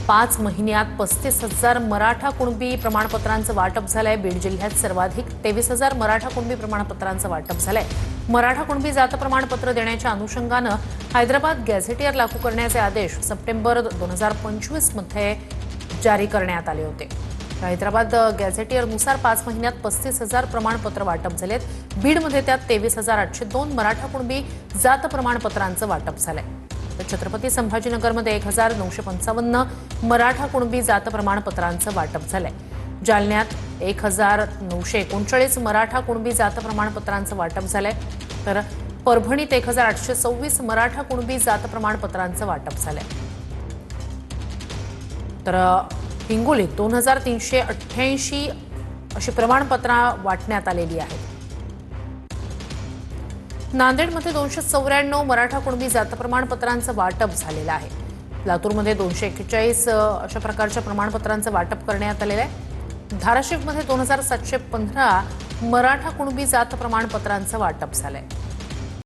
5 महिन्यात 35,000 मराठा कुणबी प्रमाणपत्रांचं वाटप झालंय। बीड जिल्ह्यात सर्वाधिक 23,000 मराठा कुणबी प्रमाणपत्रांचं वाटप झालंय। मराठा कुणबी जात प्रमाणपत्र देण्याच्या अनुषंगानं हैदराबाद गॅझेटियर लागू करण्याचे आदेश सप्टेंबर 2025 मध्ये जारी करण्यात आले होते। हैदराबाद गॅझेटियरनुसार 5 महिन्यात 35,000 प्रमाणपत्र वाटप झालेत। बीडमध्ये त्यात 23,802 मराठा कुणबी जात प्रमाणपत्रांचं वाटप झालंय। तर छत्रपती संभाजीनगरमध्ये 1,955 मराठा कुणबी जात प्रमाणपत्रांचं वाटप झालंय। जालन्यात 1,939 मराठा कुणबी जात प्रमाणपत्रांचं वाटप झालंय। तर परभणीत 1,826 मराठा कुणबी जात प्रमाणपत्रांचं वाटप झालंय। तर हिंगोलीत 2,388 अशी प्रमाणपत्र वाटण्यात आलेली आहेत। नांदेडमध्ये 294 मराठा कुणबी जात प्रमाणपत्रांचं वाटप झालेलं आहे। लातूरमध्ये 241 अशा प्रकारच्या प्रमाणपत्रांचं वाटप करण्यात आलेलं आहे। धाराशिवमध्ये 2,715 मराठा कुणबी जात प्रमाणपत्रांचं वाटप झालंय।